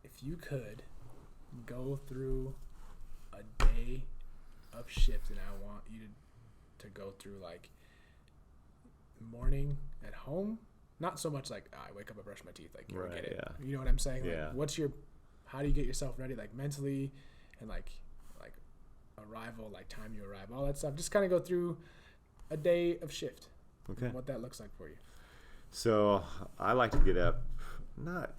If you could go through a day of shift, and I want you to go through like morning at home, not so much like I wake up and brush my teeth, like you get it. Yeah. You know what I'm saying? Like, how do you get yourself ready, like mentally, and like arrival, like time you arrive, all that stuff. Just kind of go through a day of shift. Okay. And what that looks like for you. So I like to get up, not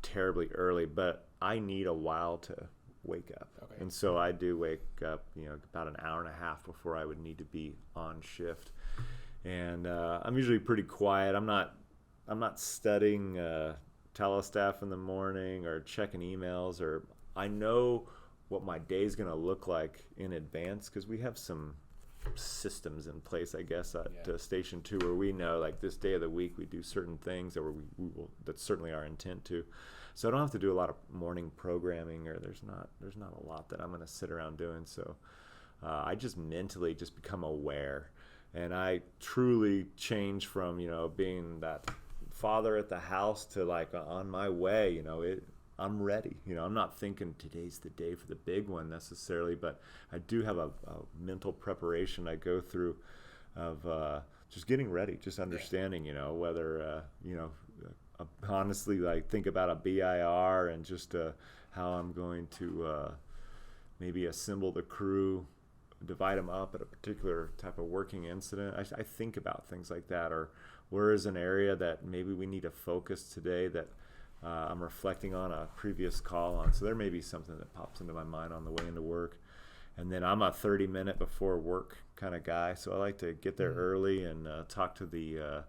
terribly early, but I need a while to wake up. Okay. And so I do wake up, about an hour and a half before I would need to be on shift. And I'm usually pretty quiet. I'm not studying telestaff in the morning or checking emails, or I know what my day is going to look like in advance, because we have some systems in place, I guess, at Station 2, where we know like this day of the week we do certain things, or we will, that's certainly our intent to. So I don't have to do a lot of morning programming, or there's not a lot that I'm going to sit around doing. So I just mentally just become aware, and I truly change from being that father at the house to like on my way. I'm ready. I'm not thinking today's the day for the big one necessarily, but I do have a mental preparation I go through of just getting ready, just understanding, whether, honestly, like think about a BIR and just how I'm going to maybe assemble the crew, divide them up at a particular type of working incident. I think about things like that, or where is an area that maybe we need to focus today that I'm reflecting on a previous call on. So there may be something that pops into my mind on the way into work. And then I'm a 30-minute before work kind of guy, so I like to get there early and talk to the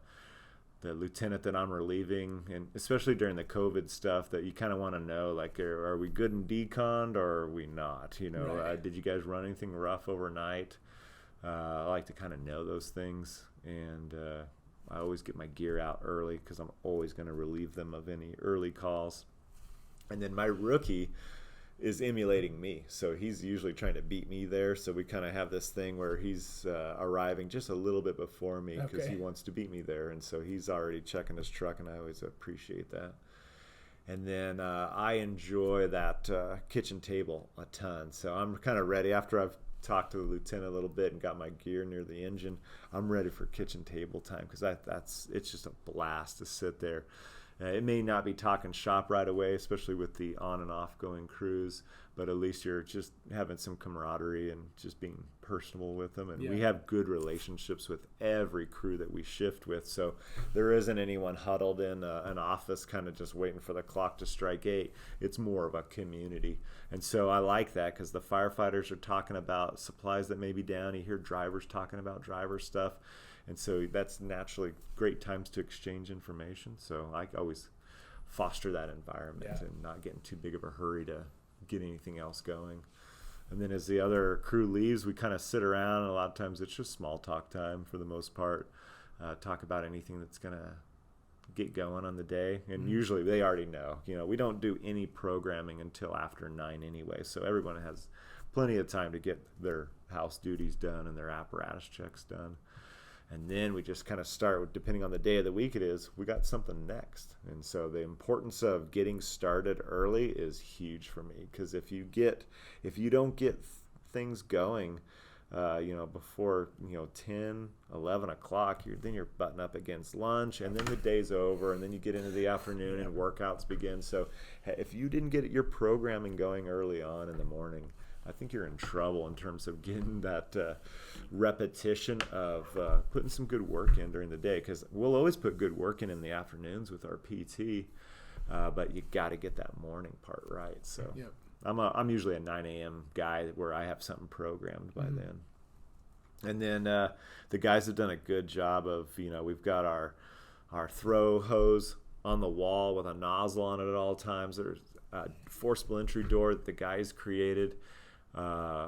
lieutenant that I'm relieving, and especially during the COVID stuff, that you kind of want to know, like, are we good in decon or are we not? Right. Did you guys run anything rough overnight? I like to kind of know those things, and I always get my gear out early because I'm always going to relieve them of any early calls. And then my rookie is emulating me, so he's usually trying to beat me there. So we kind of have this thing where he's arriving just a little bit before me because he wants to beat me there, and so he's already checking his truck, and I always appreciate that. And then I enjoy that kitchen table a ton, so I'm kind of ready after I've talked to the lieutenant a little bit and got my gear near the engine. I'm ready for kitchen table time, because it's just a blast to sit there. It may not be talking shop right away, especially with the on and off going crews, but at least you're just having some camaraderie and just being personable with them. And we have good relationships with every crew that we shift with, so there isn't anyone huddled in an office kind of just waiting for the clock to strike 8. It's more of a community. And so I like that, because the firefighters are talking about supplies that may be down. You hear drivers talking about driver stuff. And so that's naturally great times to exchange information. So I always foster that environment and not get in too big of a hurry to get anything else going. And then as the other crew leaves, we kind of sit around, and a lot of times it's just small talk time for the most part. Talk about anything that's going to get going on the day. And usually they already know. We don't do any programming until after 9 anyway. So everyone has plenty of time to get their house duties done and their apparatus checks done. And then we just kind of start with, depending on the day of the week it is, we got something next. And so the importance of getting started early is huge for me, because if you don't get things going, before 10, 11 o'clock, then you're butting up against lunch, and then the day's over, and then you get into the afternoon and workouts begin. So if you didn't get your programming going early on in the morning, I think you're in trouble in terms of getting that repetition of putting some good work in during the day, because we'll always put good work in the afternoons with our PT, but you got to get that morning part right. So I'm usually a 9 a.m. guy where I have something programmed by then. And then the guys have done a good job of, we've got our throw hose on the wall with a nozzle on it at all times. There's a forcible entry door that the guys created.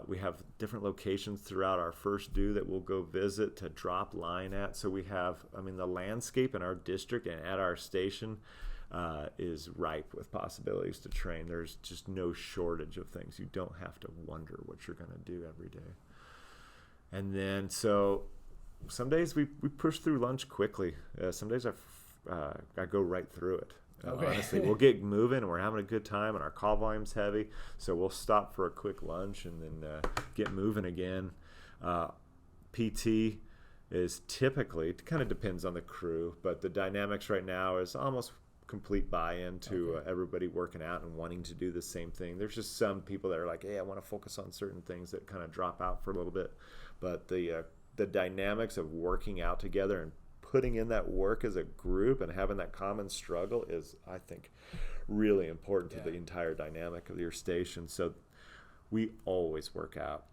We have different locations throughout our first due that we'll go visit to drop line at. So we have, the landscape in our district and at our station is ripe with possibilities to train. There's just no shortage of things. You don't have to wonder what you're going to do every day. And then, so some days we push through lunch quickly. Some days I go right through it. Honestly, we'll get moving and we're having a good time and our call volume's heavy. So we'll stop for a quick lunch and then get moving again. PT is typically, it kind of depends on the crew, but the dynamics right now is almost complete buy-in to everybody working out and wanting to do the same thing. There's just some people that are like, hey, I want to focus on certain things that kind of drop out for a little bit. But the dynamics of working out together and putting in that work as a group and having that common struggle is, I think, really important to the entire dynamic of your station. So we always work out.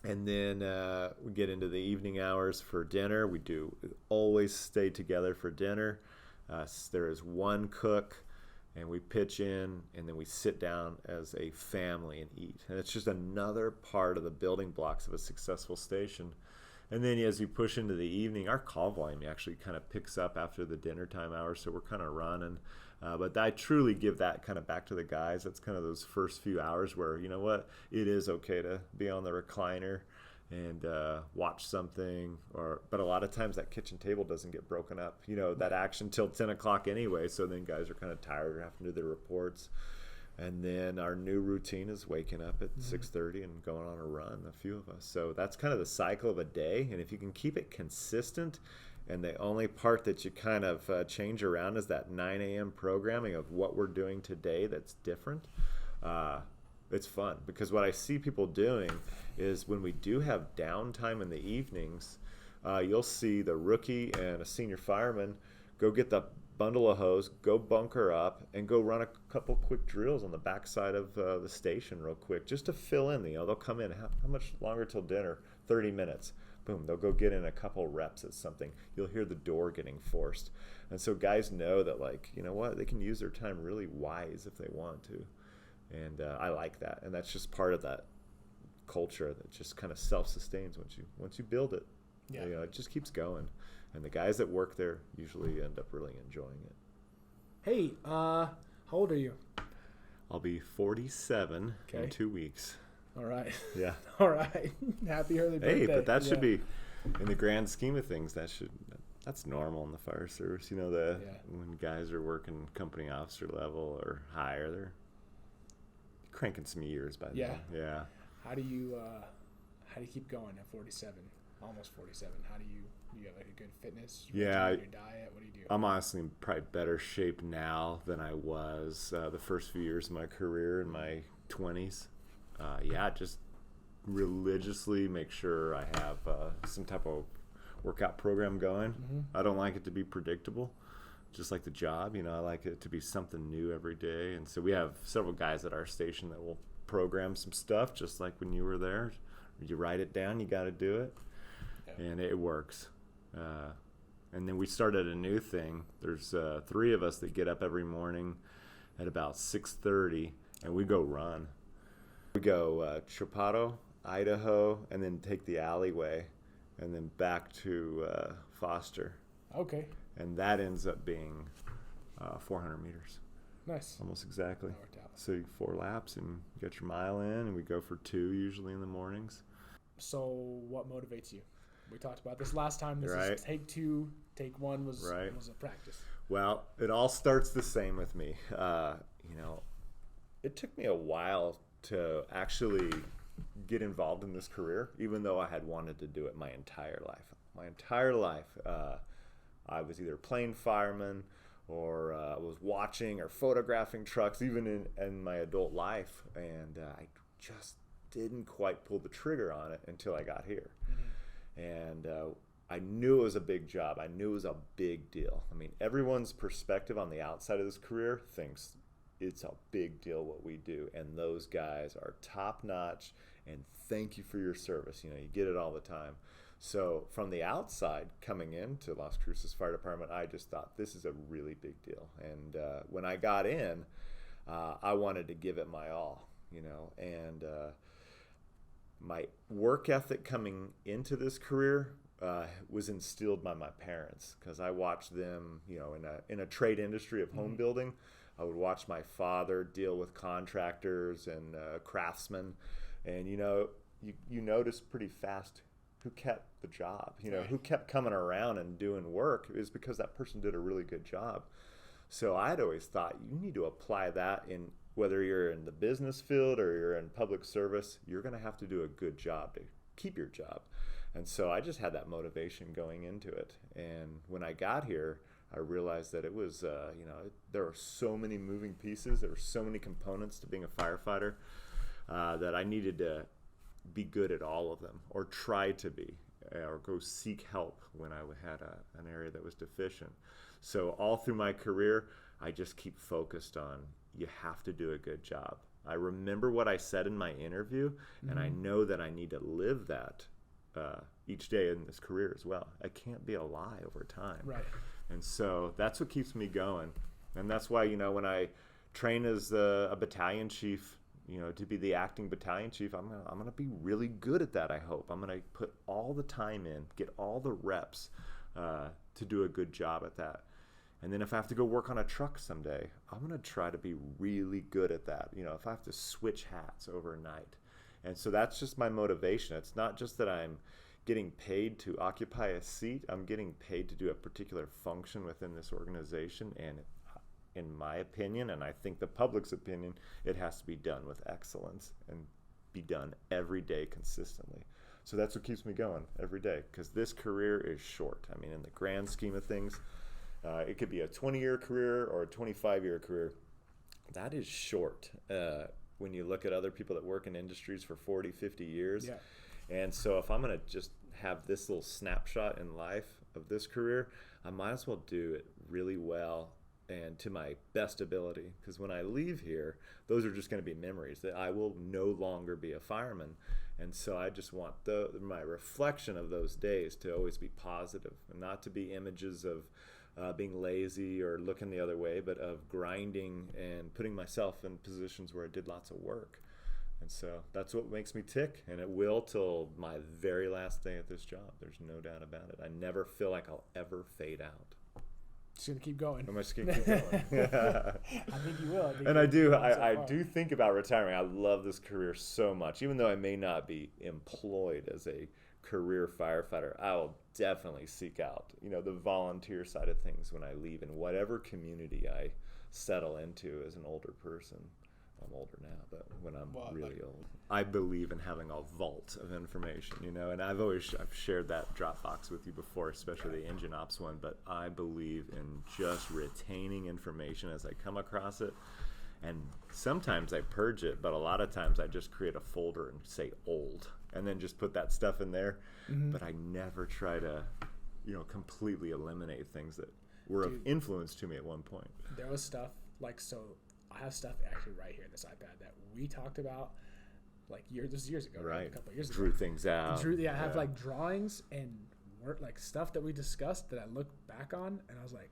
And then we get into the evening hours for dinner. We do always stay together for dinner. There is one cook, and we pitch in, and then we sit down as a family and eat. And it's just another part of the building blocks of a successful station. And then as you push into the evening, our call volume actually kind of picks up after the dinner time hours, so we're kind of running. But I truly give that kind of back to the guys. That's kind of those first few hours where, you know what, it is okay to be on the recliner and watch something. But a lot of times that kitchen table doesn't get broken up, that action till 10 o'clock anyway. So then guys are kind of tired or having to do their reports. And then our new routine is waking up at 6:30 and going on a run, a few of us. So that's kind of the cycle of a day. And if you can keep it consistent, and the only part that you kind of change around is that 9 a.m. programming of what we're doing today that's different, it's fun. Because what I see people doing is when we do have downtime in the evenings, you'll see the rookie and a senior fireman go get the bundle of hose, go bunker up, and go run a couple quick drills on the backside of the station real quick just to fill in. They'll come in. How much longer till dinner? 30 minutes. Boom, they'll go get in a couple reps at something. You'll hear the door getting forced. And so guys know that, like, you know what, they can use their time really wise if they want to. And I like that. And that's just part of that culture that just kind of self-sustains once you build it. Yeah. It just keeps going. And the guys that work there usually end up really enjoying it. Hey, how old are you? I'll be 47 in 2 weeks. All right. Yeah. All right. Happy early birthday. Hey, but that should be, in the grand scheme of things, that's normal in the fire service. When guys are working company officer level or higher, they're cranking some years by then. Yeah. How do you keep going at 47? Almost 47. How do you have like a good fitness? Yeah. Your diet? What do you do? I'm honestly in probably better shape now than I was the first few years of my career in my 20s. Just religiously make sure I have some type of workout program going. Mm-hmm. I don't like it to be predictable, just like the job. I like it to be something new every day. And so we have several guys at our station that will program some stuff, just like when you were there. You write it down, you got to do it, and it works. And then we started a new thing. There's 3 of us that get up every morning at about 6:30, and we go run. We go Chaparro, Idaho, and then take the alleyway, and then back to Foster. Okay. And that ends up being 400 meters. Nice. Almost exactly. So 4 laps, and you get your mile in, and we go for 2 usually in the mornings. So what motivates you? We talked about this last time. This right. is take 2, take 1 was a practice. Well, it all starts the same with me. It took me a while to actually get involved in this career, even though I had wanted to do it my entire life. My entire life, I was either playing fireman or was watching or photographing trucks, even in my adult life, and I just didn't quite pull the trigger on it until I got here. Mm-hmm. And I knew it was a big job. I knew it was a big deal. I mean, everyone's perspective on the outside of this career thinks it's a big deal what we do, and those guys are top notch, and thank you for your service. You get it all the time. So from the outside coming into Las Cruces Fire Department, I just thought this is a really big deal. And when I got in, I wanted to give it my all, and my work ethic coming into this career was instilled by my parents, because I watched them, in a trade industry of home building. I would watch my father deal with contractors and craftsmen, and you notice pretty fast who kept the job, who kept coming around and doing work, is because that person did a really good job. So I'd always thought you need to apply that in, whether you're in the business field or you're in public service, you're going to have to do a good job to keep your job. And so I just had that motivation going into it. And when I got here, I realized that it was, there are so many moving pieces. There were so many components to being a firefighter that I needed to be good at all of them, or try to be, or go seek help when I had an area that was deficient. So all through my career, I just keep focused on, you have to do a good job. I remember what I said in my interview, and I know that I need to live that each day in this career as well. It can't be a lie over time. Right. And so that's what keeps me going. And that's why, when I train as a battalion chief, to be the acting battalion chief, I'm gonna be really good at that, I hope. I'm gonna put all the time in, get all the reps to do a good job at that. And then if I have to go work on a truck someday, I'm gonna try to be really good at that. If I have to switch hats overnight. And so that's just my motivation. It's not just that I'm getting paid to occupy a seat. I'm getting paid to do a particular function within this organization. And in my opinion, and I think the public's opinion, it has to be done with excellence and be done every day consistently. So that's what keeps me going every day, because this career is short. I mean, in the grand scheme of things, it could be a 20-year career or a 25-year career. That is short when you look at other people that work in industries for 40, 50 years. Yeah. And so if I'm going to just have this little snapshot in life of this career, I might as well do it really well and to my best ability, because when I leave here, those are just going to be memories that I will no longer be a fireman. And so I just want my reflection of those days to always be positive, and not to be images of being lazy or looking the other way, but of grinding and putting myself in positions where I did lots of work. And so that's what makes me tick, and it will till my very last day at this job. There's no doubt about it. I never feel like I'll ever fade out. Just gonna keep going. I'm just gonna keep going. I think you will. And I do think about retiring. I love this career so much. Even though I may not be employed as a career firefighter, I will definitely seek out, the volunteer side of things when I leave, in whatever community I settle into as an older person. I'm older now, but when I'm really old, I believe in having a vault of information, and I've shared that Dropbox with you before, especially the engine ops one, but I believe in just retaining information as I come across it. And sometimes I purge it, but a lot of times I just create a folder and say old, and then just put that stuff in there. Mm-hmm. But I never try to, completely eliminate things that were of influence to me at one point. There was stuff I have stuff actually right here in this iPad that we talked about years ago, right? A couple of years ago. Drew things out. I have drawings and work, stuff that we discussed that I look back on, and I was like,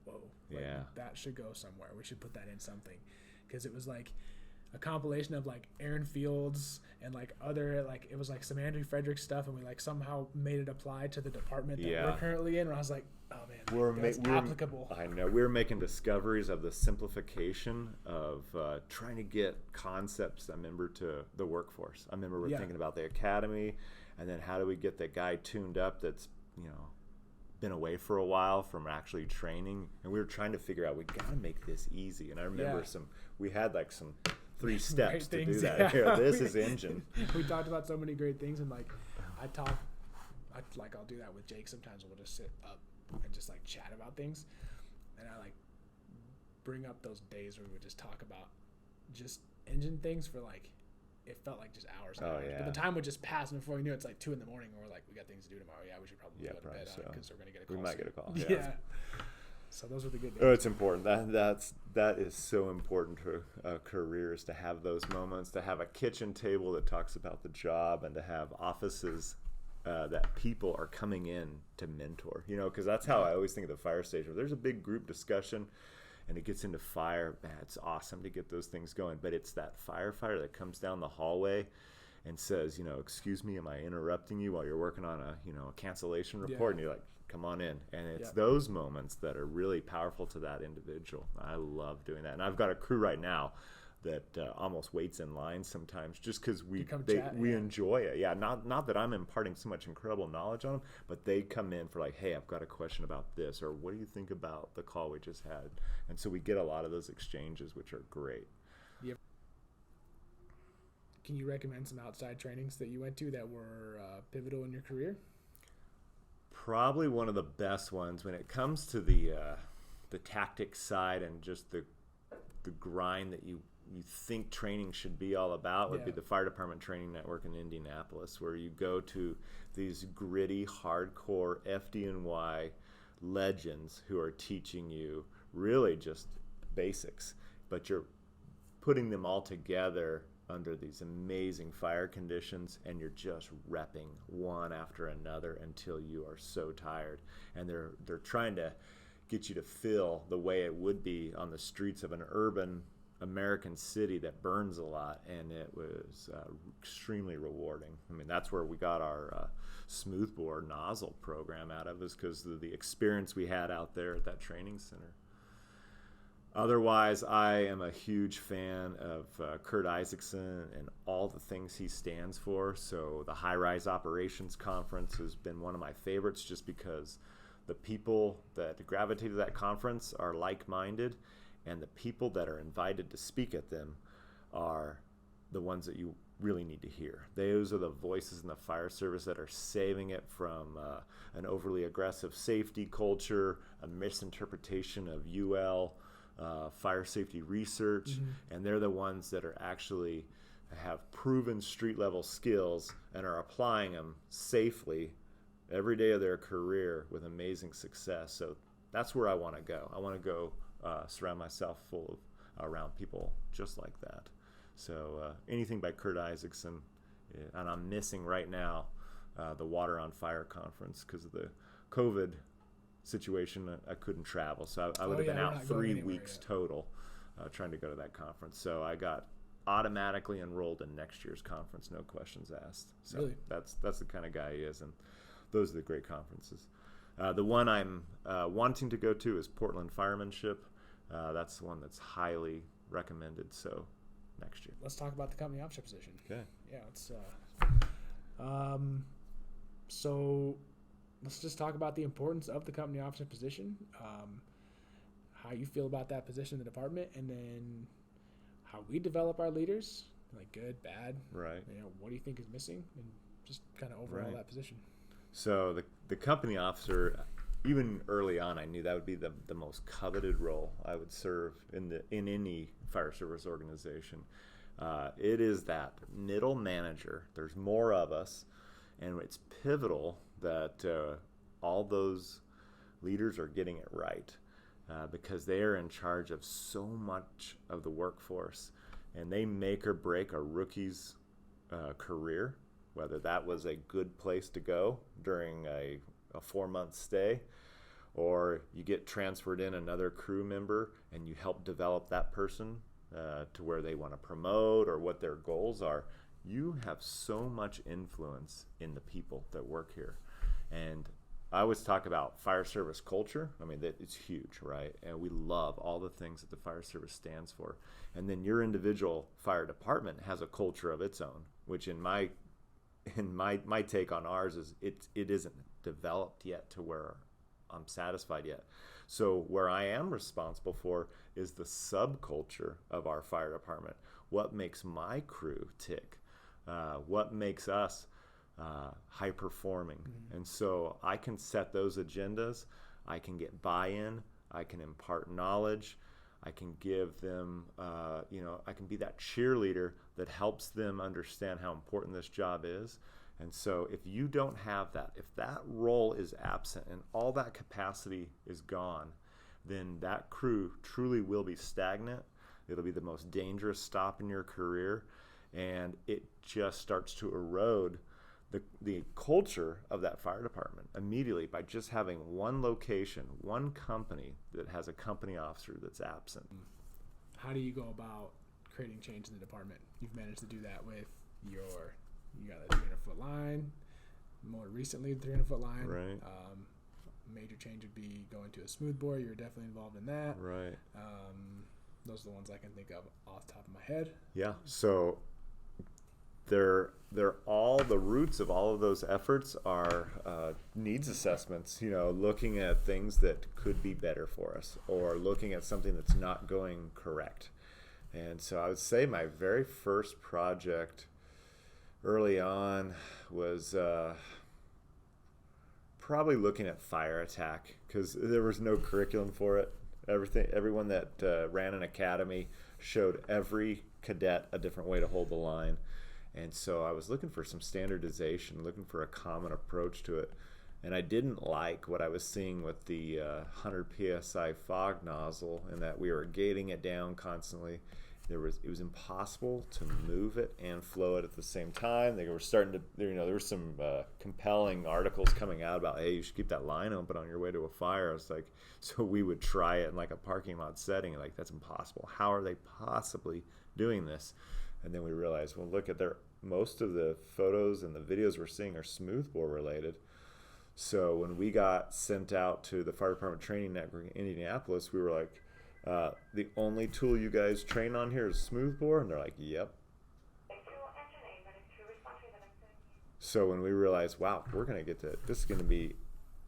whoa, that should go somewhere. We should put that in something, because it was a compilation of Aaron Fields and other it was some Andrew Frederick stuff, and we somehow made it apply to the department that we're currently in. And I was like, oh man, that's applicable. I know we're making discoveries of the simplification of trying to get concepts. I remember to the workforce. I remember we're thinking about the academy, and then how do we get the guy tuned up that's been away for a while from actually training, and we were trying to figure out, we got to make this easy. And I remember we had some 3 steps to do that. Yeah. This is engine. We talked about so many great things, and I'll do that with Jake sometimes. We'll just sit up and just chat about things, and I bring up those days where we would just talk about just engine things for it felt like just hours and hours. But the time would just pass, and before we knew it's 2 a.m, and we're we got things to do tomorrow. We should probably go to bed because we're gonna get a call. We might get a call. Yeah. So those are the good days. Oh, it's important. That is so important to careers, to have those moments, to have a kitchen table that talks about the job, and to have offices that people are coming in to mentor. Because that's how I always think of the fire station. If there's a big group discussion and it gets into fire, man, it's awesome to get those things going. But it's that firefighter that comes down the hallway and says, excuse me, am I interrupting you while you're working on a cancellation report? And you're like, come on in. And it's those moments that are really powerful to that individual. I love doing that. And I've got a crew right now that almost waits in line sometimes, just because we enjoy it. Yeah, not that I'm imparting so much incredible knowledge on them, but they come in for like, hey, I've got a question about this, or what do you think about the call we just had? And so we get a lot of those exchanges, which are great. Yep. Can you recommend some outside trainings that you went to that were pivotal in your career? Probably one of the best ones when it comes to the tactics side and just the grind that you think training should be all about would be the Fire Department Training Network in Indianapolis, where you go to these gritty, hardcore FDNY legends who are teaching you really just basics, but you're putting them all together under these amazing fire conditions, and you're just repping one after another until you are so tired. And they're trying to get you to feel the way it would be on the streets of an urban American city that burns a lot, and it was extremely rewarding. I mean, that's where we got our smoothbore nozzle program out of, is because of the experience we had out there at that training center. Otherwise, I am a huge fan of Kurt Isaacson and all the things he stands for. So the High Rise Operations Conference has been one of my favorites, just because the people that gravitate to that conference are like-minded, and the people that are invited to speak at them are the ones that you really need to hear. Those are the voices in the fire service that are saving it from an overly aggressive safety culture, a misinterpretation of UL, fire safety research, and they're the ones that are actually have proven street-level skills and are applying them safely every day of their career with amazing success. So that's where I want to go. I want to go surround myself around people just like that. So anything by Kurt Isaacson, and I'm missing right now the Water on Fire conference because of the COVID situation. I couldn't travel, so I would have been out 3 weeks total trying to go to that conference. So I got automatically enrolled in next year's conference, no questions asked. So really? That's the kind of guy he is, and those are the great conferences. The one I'm wanting to go to is Portland Firemanship. That's the one that's highly recommended. So next year. Let's talk about the company officer position. Okay. Yeah, it's so let's just talk about the importance of the company officer position, how you feel about that position in the department, and then how we develop our leaders, like good, bad. Right. You know, what do you think is missing, and just kind of overall that position. So the company officer, even early on, I knew that would be the most coveted role I would serve in any fire service organization. It is that middle manager. There's more of us, and it's pivotal that all those leaders are getting it right, because they are in charge of so much of the workforce, and they make or break a rookie's career, whether that was a good place to go during a 4-month stay, or you get transferred in another crew member and you help develop that person to where they want to promote or what their goals are. You have so much influence in the people that work here. And I always talk about fire service culture. I mean, it's huge, right? And we love all the things that the fire service stands for. And then your individual fire department has a culture of its own, which in my take on ours is it isn't developed yet to where I'm satisfied yet. So where I am responsible for is the subculture of our fire department. What makes my crew tick? What makes us high performing? And so I can set those agendas. I can get buy-in. I can impart knowledge. I can give them, I can be that cheerleader that helps them understand how important this job is. And so if you don't have that, if that role is absent and all that capacity is gone, then that crew truly will be stagnant. It'll be the most dangerous stop in your career, and it just starts to erode the culture of that fire department immediately by just having one location, one company that has a company officer that's absent. How do you go about creating change in the department? You've managed to do that with you got a 300-foot line, more recently the 300-foot line. Right. Major change would be going to a smoothbore. You're definitely involved in that. Right. Those are the ones I can think of off the top of my head. Yeah. So they're all the roots of all of those efforts are needs assessments, looking at things that could be better for us or looking at something that's not going correct. And so I would say my very first project early on was probably looking at fire attack, because there was no curriculum for it. Everyone that ran an academy showed every cadet a different way to hold the line. And so I was looking for some standardization, looking for a common approach to it. And I didn't like what I was seeing with the 100 PSI fog nozzle, and that we were gating it down constantly. It was impossible to move it and flow it at the same time. They were starting to, there were some compelling articles coming out about, hey, you should keep that line open on your way to a fire. It's like, so we would try it in like a parking lot setting, and like, that's impossible. How are they possibly doing this? And then we realized, well, look at most of the photos and the videos we're seeing are smoothbore related. So when we got sent out to the fire department training network in Indianapolis, we were like, the only tool you guys train on here is smoothbore? And they're like, yep. So when we realized, wow, we're going to get to, this is going to be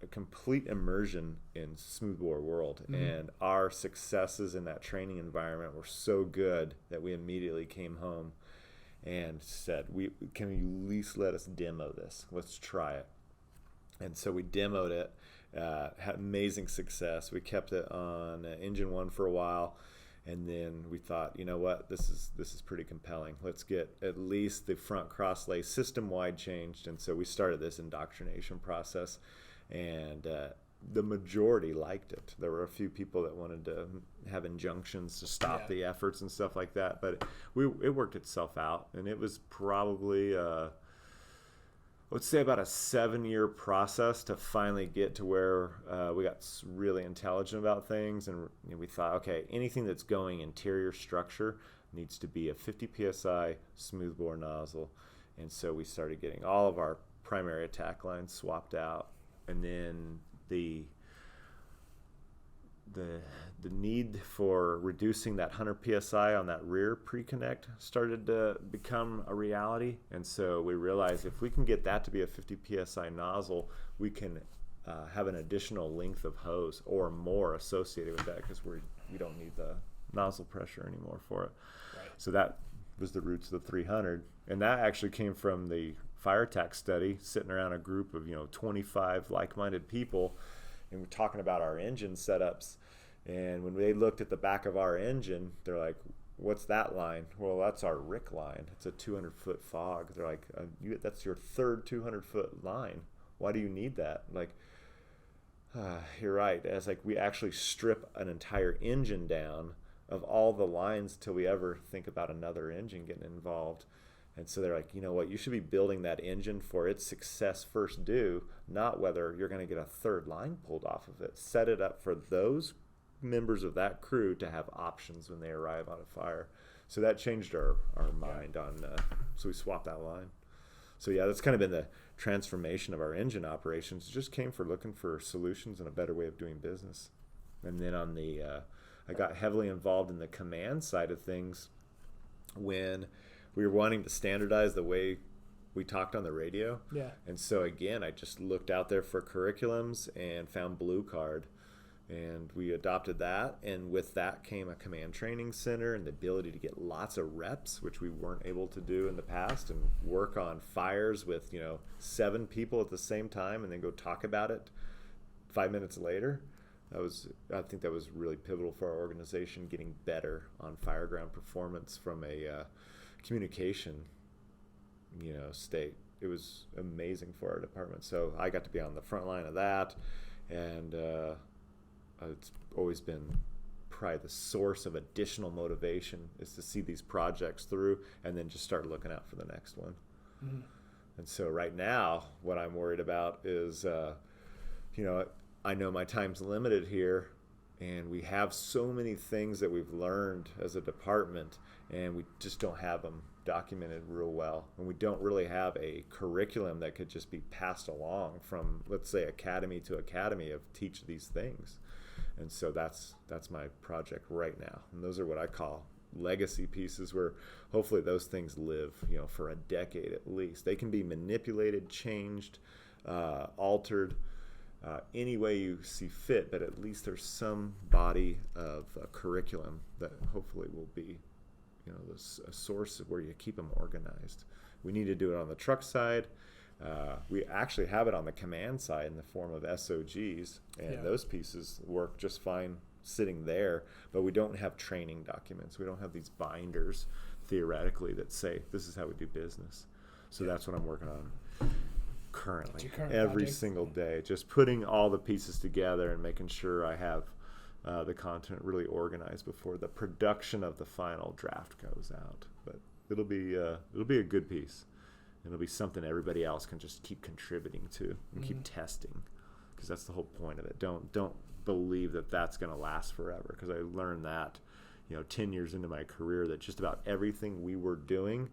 a complete immersion in smoothbore world. Mm-hmm. And our successes in that training environment were so good that we immediately came home and said, can you at least let us demo this? Let's try it. And so we demoed it, had amazing success. We kept it on engine one for a while, and then we thought, you know what, this is pretty compelling. Let's get at least the front Crosslight system-wide changed. And so we started this indoctrination process, and the majority liked it. There were a few people that wanted to have injunctions to stop the efforts and stuff like that, but it worked itself out, and it was probably let's say about a 7-year process to finally get to where we got really intelligent about things. And we thought, okay, anything that's going interior structure needs to be a 50 PSI smoothbore nozzle. And so we started getting all of our primary attack lines swapped out. And then the need for reducing that 100 PSI on that rear pre-connect started to become a reality. And so we realized if we can get that to be a 50 PSI nozzle, we can have an additional length of hose or more associated with that, because we don't need the nozzle pressure anymore for it. Right. So that was the roots of the 300. And that actually came from the fire attack study, sitting around a group of 25 like-minded people, and we're talking about our engine setups. And when they looked at the back of our engine, they're like, what's that line? Well, that's our RIC line. It's a 200-foot fog. They're like, that's your third 200-foot line. Why do you need that? Like, you're right. It's like we actually strip an entire engine down of all the lines till we ever think about another engine getting involved. And so they're like, you know what, you should be building that engine for its success first due, not whether you're going to get a third line pulled off of it. Set it up for those members of that crew to have options when they arrive on a fire. So that changed our mind on, so we swapped that line. So yeah, that's kind of been the transformation of our engine operations. It just came for looking for solutions and a better way of doing business. And then on the, I got heavily involved in the command side of things when we were wanting to standardize the way we talked on the radio. Yeah. And so again, I just looked out there for curriculums and found Blue Card. And we adopted that, and with that came a command training center and the ability to get lots of reps, which we weren't able to do in the past, and work on fires with 7 people at the same time and then go talk about it 5 minutes later. I think that was really pivotal for our organization, getting better on fireground performance from a communication state. It was amazing for our department. So I got to be on the front line of that, and it's always been probably the source of additional motivation is to see these projects through and then just start looking out for the next one. Mm-hmm. And so right now, what I'm worried about is, I know my time's limited here, and we have so many things that we've learned as a department, and we just don't have them documented real well. And we don't really have a curriculum that could just be passed along from, let's say, academy to academy of teach these things. And so that's my project right now. And those are what I call legacy pieces, where hopefully those things live, for a decade at least. They can be manipulated, changed, altered, any way you see fit, but at least there's some body of curriculum that hopefully will be, a source of where you keep them organized. We need to do it on the truck side. We actually have it on the command side in the form of SOGs, and those pieces work just fine sitting there, but we don't have training documents. We don't have these binders, theoretically, that say, this is how we do business. So that's what I'm working on currently, every single day, just putting all the pieces together and making sure I have the content really organized before the production of the final draft goes out. But it'll be a good piece. It'll be something everybody else can just keep contributing to and keep testing, because that's the whole point of it. Don't believe that that's going to last forever, because I learned that 10 years into my career that just about everything we were doing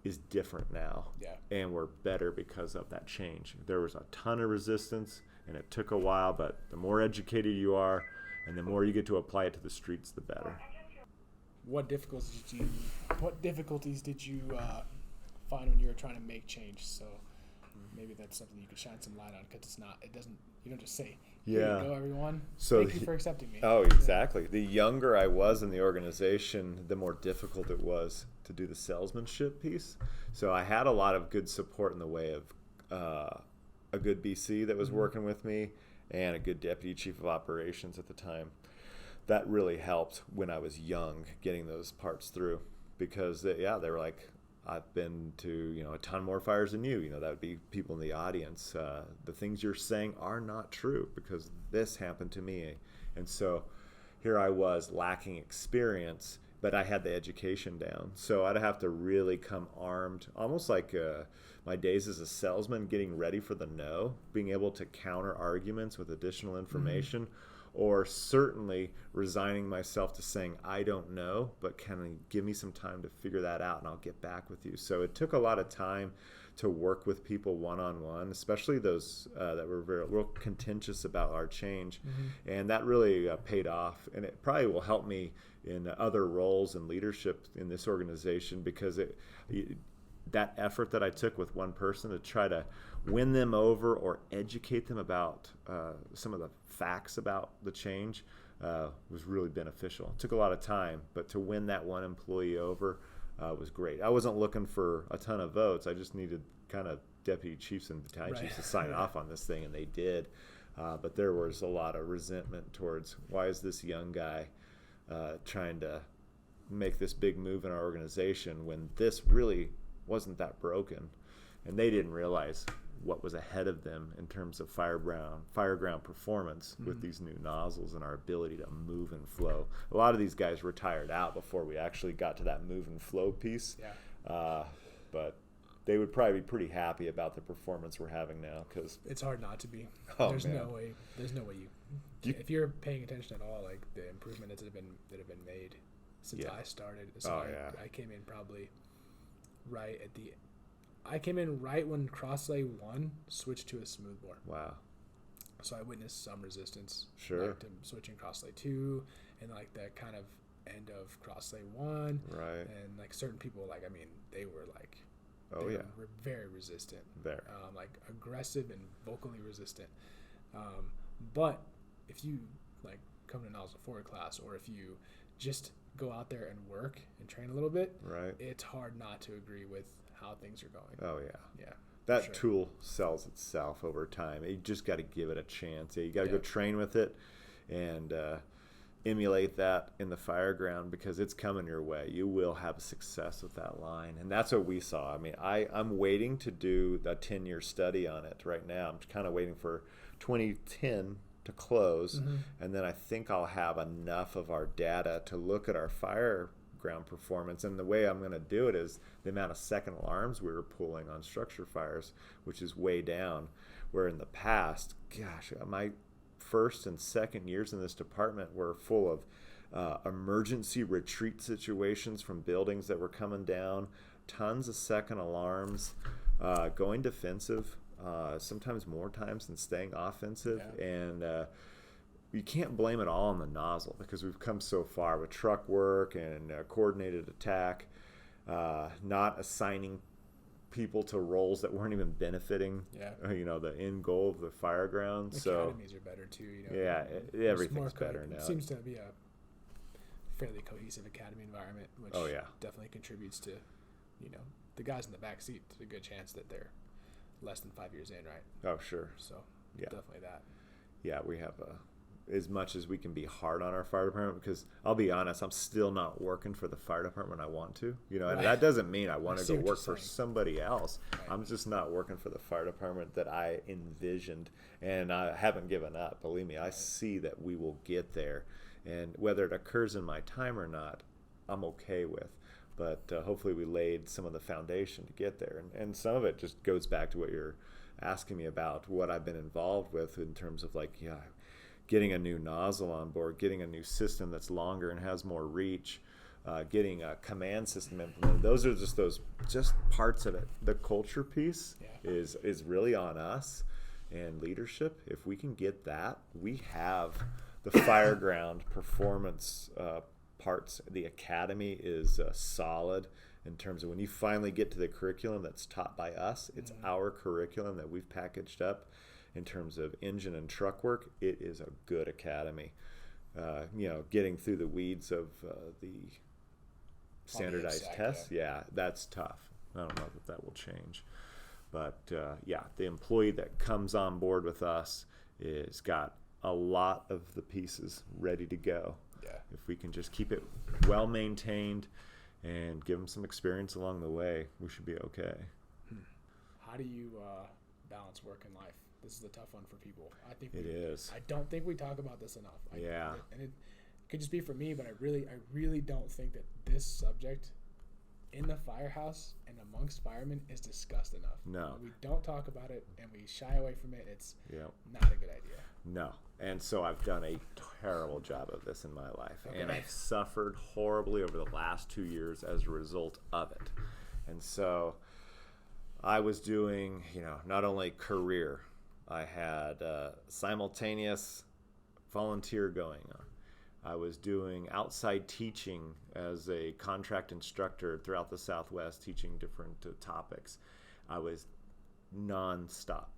is different now, and we're better because of that change. There was a ton of resistance, and it took a while, but the more educated you are and the more you get to apply it to the streets, the better. What difficulties did you find when you were trying to make change? So maybe that's something you could shine some light on, because you don't just say, here you go, everyone. So thank you for accepting me. Oh, exactly. The younger I was in the organization, the more difficult it was to do the salesmanship piece. So I had a lot of good support in the way of a good BC that was working with me, and a good deputy chief of operations at the time. That really helped when I was young, getting those parts through, because they were like, I've been to a ton more fires than you. That would be people in the audience. The things you're saying are not true, because this happened to me. And so here I was lacking experience, but I had the education down. So I'd have to really come armed, almost like my days as a salesman, getting ready for the no, being able to counter arguments with additional information. Or certainly resigning myself to saying, I don't know, but can you give me some time to figure that out, and I'll get back with you. So it took a lot of time to work with people one-on-one, especially those that were very real contentious about our change. And that really paid off. And it probably will help me in other roles and leadership in this organization, because that effort that I took with one person to try to win them over or educate them about some of the facts about the change was really beneficial. It took a lot of time, but to win that one employee over was great. I wasn't looking for a ton of votes. I just needed kind of deputy chiefs and battalion chiefs to sign off on this thing, and they did. But there was a lot of resentment towards, why is this young guy trying to make this big move in our organization when this really wasn't that broken? And they didn't realize what was ahead of them in terms of fireground performance with these new nozzles and our ability to move and flow. A lot of these guys retired out before we actually got to that move and flow piece. But they would probably be pretty happy about the performance we're having now, because it's hard not to be. There's no way you if you're paying attention at all, like the improvements that have been made since I started. So I came in probably I came in right when Crosslight 1 switched to a smoothbore. Wow. So I witnessed some resistance. Sure. Like to switching Crosslight 2 and like the kind of end of Crosslight 1. Right. And like certain people, they were like, were very resistant. Like aggressive and vocally resistant. But if you like come to nozzle forward class, or if you just go out there and work and train a little bit, it's hard not to agree with how things are going. Oh yeah. That tool sells itself over time. You just got to give it a chance. You got to go train with it and emulate that in the fireground, because it's coming your way. You will have success with that line, and that's what we saw. I mean, I'm waiting to do a 10-year study on it right now. I'm kind of waiting for 2010 to close, and then I think I'll have enough of our data to look at our fireground performance. And the way I'm going to do it is the amount of second alarms we were pulling on structure fires, which is way down, where in the past, gosh, my first and second years in this department were full of emergency retreat situations from buildings that were coming down, tons of second alarms, going defensive, sometimes more times than staying offensive. And you can't blame it all on the nozzle because we've come so far with truck work and coordinated attack, not assigning people to roles that weren't even benefiting, the end goal of the fire ground. Academies are better too. Everything's better now. It seems to be a fairly cohesive academy environment, which definitely contributes to, the guys in the back seat. There's a good chance that they're less than 5 years in, right? Oh, sure. So definitely that. Yeah, we have as much as we can be hard on our fire department, because I'll be honest, I'm still not working for the fire department I want to. And that doesn't mean I want to go work for somebody else. Right. I'm just not working for the fire department that I envisioned, and I haven't given up. Believe me, I see that we will get there, and whether it occurs in my time or not, I'm okay with. But hopefully we laid some of the foundation to get there, and some of it just goes back to what you're asking me about, what I've been involved with in terms of getting a new nozzle on board, getting a new system that's longer and has more reach, getting a command system implemented. Those are just parts of it. The culture piece is really on us and leadership. If we can get that, we have the fire ground performance parts. The academy is solid in terms of when you finally get to the curriculum that's taught by us. It's our curriculum that we've packaged up. In terms of engine and truck work, it is a good academy. Getting through the weeds of the standardized tests, that's tough. I don't know that will change. But, the employee that comes on board with us is got a lot of the pieces ready to go. Yeah. If we can just keep it well maintained and give them some experience along the way, we should be okay. How do you balance work and life? This is a tough one for people. It is. I don't think we talk about this enough. And it could just be for me, but I really don't think that this subject in the firehouse and amongst firemen is discussed enough. No. We don't talk about it, and we shy away from it. It's not a good idea. No. And so I've done a terrible job of this in my life. Okay. And I've suffered horribly over the last 2 years as a result of it. And so I was doing, not only career, I had simultaneous volunteer going on. I was doing outside teaching as a contract instructor throughout the Southwest, teaching different topics. I was nonstop,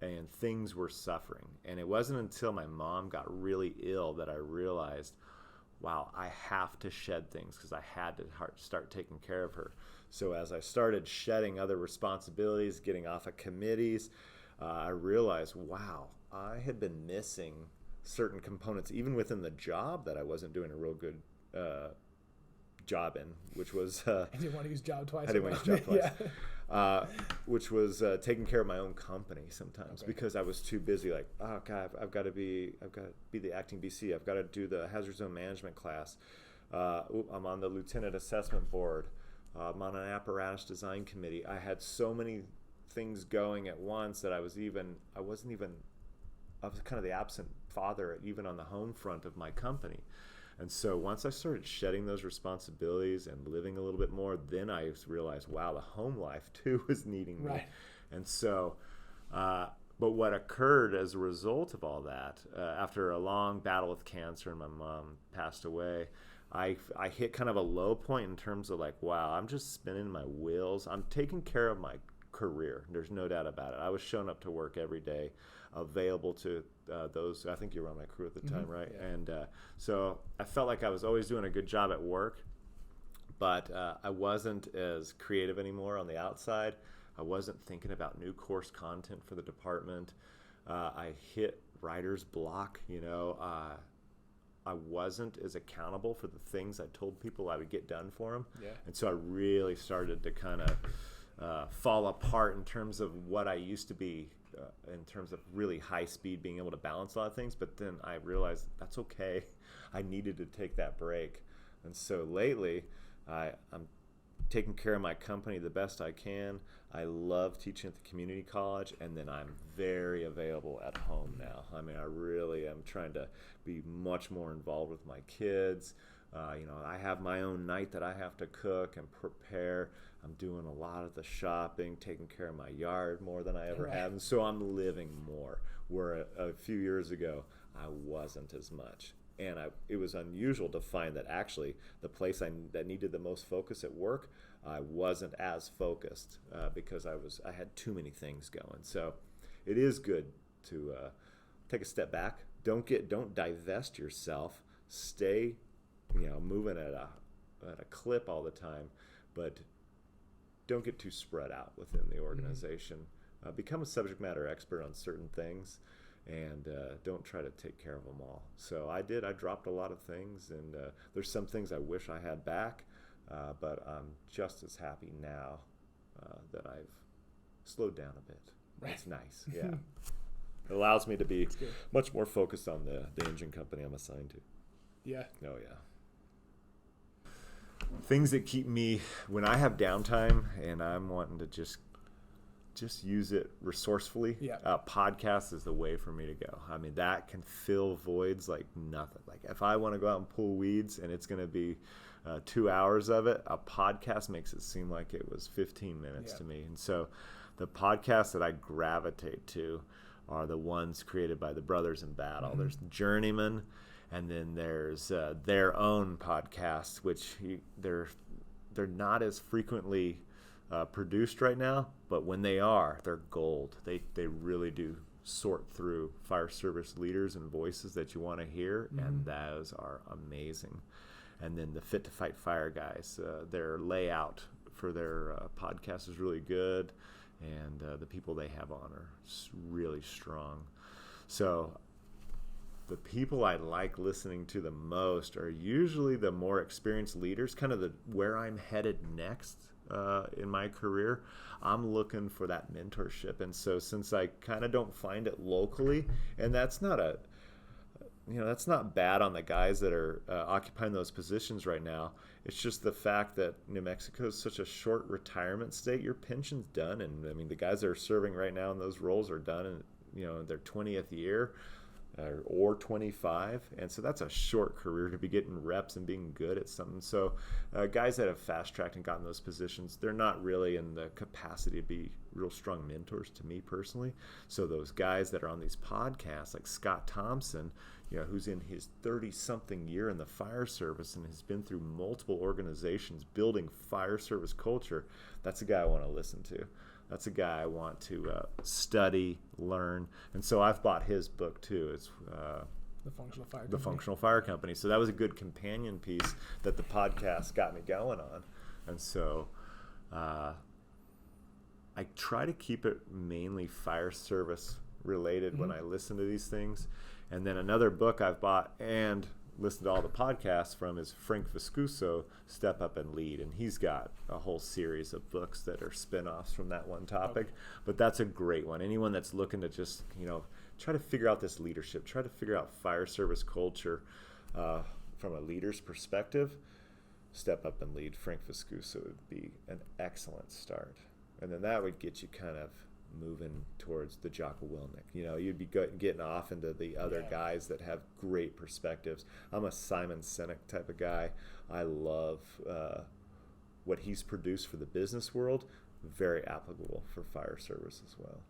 and things were suffering. And it wasn't until my mom got really ill that I realized, wow, I have to shed things, because I had to start taking care of her. So as I started shedding other responsibilities, getting off of committees, I realized, wow, I had been missing certain components, even within the job, that I wasn't doing a real good job in, which was... I didn't want to use job twice. I didn't want to use job twice. Which was taking care of my own company sometimes, because I was too busy. Like, oh God, I've got to be the acting BC. I've got to do the hazard zone management class. I'm on the lieutenant assessment board. I'm on an apparatus design committee. I had so many things going at once that I was kind of the absent father, even on the home front of my company. And so once I started shedding those responsibilities and living a little bit more, then I realized, wow, the home life too is needing me. Right. And so, but what occurred as a result of all that, after a long battle with cancer and my mom passed away, I hit kind of a low point in terms of wow, I'm just spinning my wheels. I'm taking care of my career. There's no doubt about it. I was showing up to work every day, available to those. I think you were on my crew at the time, right? Yeah. And so I felt like I was always doing a good job at work, but I wasn't as creative anymore on the outside. I wasn't thinking about new course content for the department. I hit writer's block, I wasn't as accountable for the things I told people I would get done for them. Yeah. And so I really started to kind of fall apart in terms of what I used to be, in terms of really high speed, being able to balance a lot of things. But then I realized that's okay. I needed to take that break. And so lately, I'm taking care of my company the best I can. I love teaching at the community college, and then I'm very available at home now. I mean, I really am trying to be much more involved with my kids. I have my own night that I have to cook and prepare. I'm doing a lot of the shopping, taking care of my yard more than I ever have. And so I'm living more, where a few years ago, I wasn't as much. And it was unusual to find that actually the place that needed the most focus at work, I wasn't as focused because I had too many things going. So it is good to take a step back. Don't divest yourself. Stay, moving at a clip all the time, but don't get too spread out within the organization. Become a subject matter expert on certain things, and don't try to take care of them all. So I dropped a lot of things, and there's some things I wish I had back, but I'm just as happy now that I've slowed down a bit. Right. It's nice, yeah. It allows me to be much more focused on the engine company I'm assigned to. Yeah. Oh, yeah. Things that keep me, when I have downtime and I'm wanting to just use it resourcefully, podcast is the way for me to go. I mean, that can fill voids like nothing. Like if I want to go out and pull weeds and it's going to be 2 hours of it, a podcast makes it seem like it was 15 minutes to me. And so the podcasts that I gravitate to are the ones created by the Brothers in Battle. Mm-hmm. There's Journeyman, and then there's their own podcasts, which they're not as frequently produced right now, but when they are, they're gold. They really do sort through fire service leaders and voices that you want to hear, and those are amazing. And then the Fit to Fight Fire guys, their layout for their podcast is really good, and the people they have on are really strong. So the people I like listening to the most are usually the more experienced leaders, kind of where I'm headed next in my career. I'm looking for that mentorship. And so since I kind of don't find it locally, and that's not that's not bad on the guys that are occupying those positions right now. It's just the fact that New Mexico is such a short retirement state. Your pension's done, and I mean the guys that are serving right now in those roles are done in their 20th year or 25, and so that's a short career to be getting reps and being good at something. So guys that have fast-tracked and gotten those positions, they're not really in the capacity to be real strong mentors to me personally. So those guys that are on these podcasts, like Scott Thompson, who's in his 30-something year in the fire service and has been through multiple organizations building fire service culture, that's a guy I want to listen to. That's a guy I want to study, learn. And so I've bought his book too. It's The Functional Fire Company. The Functional Fire Company. So that was a good companion piece that the podcast got me going on. And so I try to keep it mainly fire service related when I listen to these things. And then another book I've bought and listened to all the podcasts from is Frank Viscuso, Step Up and Lead. And he's got a whole series of books that are spinoffs from that one topic. Okay. But that's a great one. Anyone that's looking to just, try to figure out this leadership, try to figure out fire service culture from a leader's perspective, Step Up and Lead, Frank Viscuso would be an excellent start. And then that would get you kind of moving towards the Jocko Willink. You'd be getting off into the other guys that have great perspectives. I'm a Simon Sinek type of guy. I love what he's produced for the business world. Very applicable for fire service as well.